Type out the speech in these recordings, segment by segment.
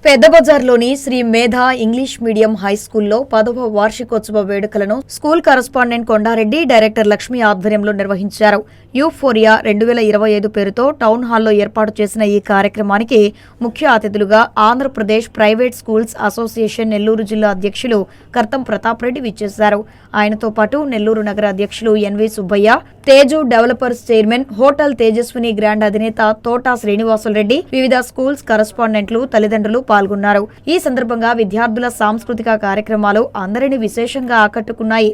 పెద్దబజార్లోని శ్రీ మేధా English medium high స్కూల్లో 10వ వార్షికోత్సవ వేడుకలను school correspondent Kondareddy, director Lakshmi ఆధ్వర్యంలో నిర్వహించారు. యూఫోరియా 2025 పేరుతో టౌన్ హాల్లో ఏర్పాటు చేసిన ఈ కార్యక్రమానికి ముఖ్య అతిథులుగా Andhra Pradesh private schools association Nellore జిల్లా అధ్యక్షులు కర్తం ప్రతాప్ రెడ్డి విచ్చేశారు. ఆయనతో పాటు నెల్లూరు నగర అధ్యక్షులు NV Subbaiah, Teju developers chairman, hotel Tejaswini grand అధినేత తోటా శ్రీనివాసులరెడ్డి, వివిధ స్కూల్స్ కరస్పాండెంట్లు, తల్లిదండ్రులు పాల్గొన్నారు. ఈ సందర్భంగా విద్యార్థుల సాంస్కృతిక కార్యక్రమాలు అందరినీ విశేషంగా ఆకట్టుకున్నాయి.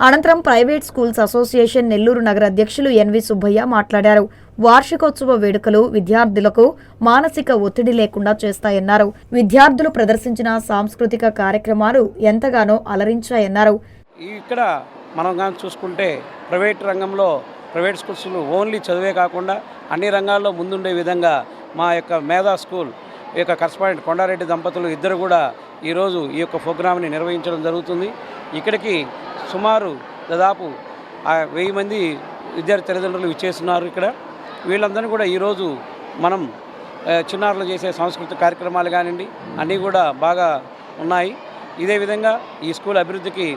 అనంతరం ప్రైవేట్ స్కూల్స్ అసోసియేషన్ నెల్లూరు నగర అధ్యక్షులు ఎన్వి సుబ్బయ్య మాట్లాడారు. వార్షికోత్సవ వేడుకలు విద్యార్థులకు మానసిక ఒత్తిడి లేకుండా చేస్తాయన్నారు. విద్యార్థులు ప్రదర్శించిన సాంస్కృతిక కార్యక్రమాలు ఎంతగానో అలరించాయన్నారు. ఇక్కడ మనం చూసుకుంటే ప్రైవేట్ రంగంలో ప్రైవేట్ స్కూల్స్ ఓన్లీ చదివే కాకుండా అన్ని రంగాల్లో ముందుండే విధంగా మా యొక్క మేధా స్కూల్ యొక్క కరస్పాండెంట్ కొండారెడ్డి దంపతులు ఇద్దరు కూడా ఈరోజు ఈ యొక్క ప్రోగ్రామ్ని నిర్వహించడం జరుగుతుంది. ఇక్కడికి సుమారు దాదాపు 1000 మంది విద్యార్థి తల్లిదండ్రులు విచ్చేస్తున్నారు. ఇక్కడ వీళ్ళందరినీ కూడా ఈరోజు మనం చిన్నారులు చేసే సాంస్కృతిక కార్యక్రమాలు కానివ్వండి అన్నీ కూడా బాగా ఉన్నాయి. ఇదే విధంగా ఈ స్కూల్ అభివృద్ధికి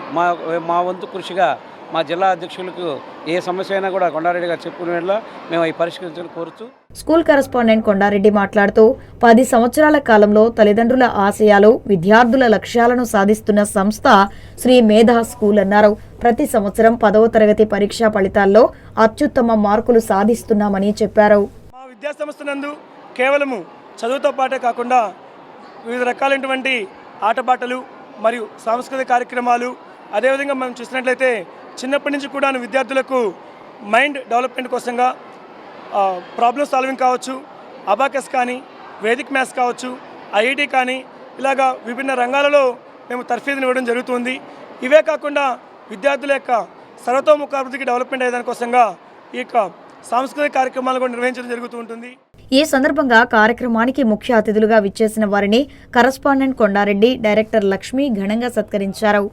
మా వంతు కృషిగా మా జిల్లా అధ్యక్షులకు ఏ సమస్య అయినా కూడా కొండారెడ్డి గారు చెప్పుకునే వల్ల మేము అవి పరిష్కరించాలని కోరుతూ స్కూల్ కరెస్పాండెంట్ కొండారెడ్డి మాట్లాడుతూ 10 సంవత్సరాల కాలంలో తల్లిదండ్రుల ఆశయాలు, విద్యార్థుల లక్ష్యాలను సాధిస్తున్న సంస్థ శ్రీ మేధా స్కూల్ అన్నారు. ప్రతి సంవత్సరం 10వ తరగతి పరీక్షా ఫలితాల్లో అత్యుత్తమ మార్కులు సాధిస్తున్నామని చెప్పారు. మా విద్యా సంస్థ నందు కేవలము చదువుతో పాటే కాకుండా వివిధ రకాలైనటువంటి ఆటపాటలు మరియు సాంస్కృతిక కార్యక్రమాలు, అదేవిధంగా మనం చూసినట్లయితే చిన్నప్పటి నుంచి కూడా విద్యార్థులకు మైండ్ డెవలప్మెంట్ కోసంగా ప్రాబ్లమ్ సాల్వింగ్ కావచ్చు, అబాకస్ కానీ, వేదిక్ మ్యాథ్స్ కావచ్చు, ఐఐటి కానీ ఇలాగా విభిన్న రంగాలలో మేము తర్ఫీదుని ఇవ్వడం జరుగుతుంది. ఇవే కాకుండా విద్యార్థుల యొక్క సర్వతోముఖాభివృద్ధికి డెవలప్మెంట్ అయ్యేదాని కోసంగా ఈ యొక్క సాంస్కృతిక కార్యక్రమాలు కూడా నిర్వహించడం జరుగుతూ ఉంటుంది. ఈ సందర్భంగా కార్యక్రమానికి ముఖ్య అతిథులుగా విచ్చేసిన వారిని కరస్పాండెంట్ కొండారెడ్డి, డైరెక్టర్ లక్ష్మి ఘనంగా సత్కరించారు.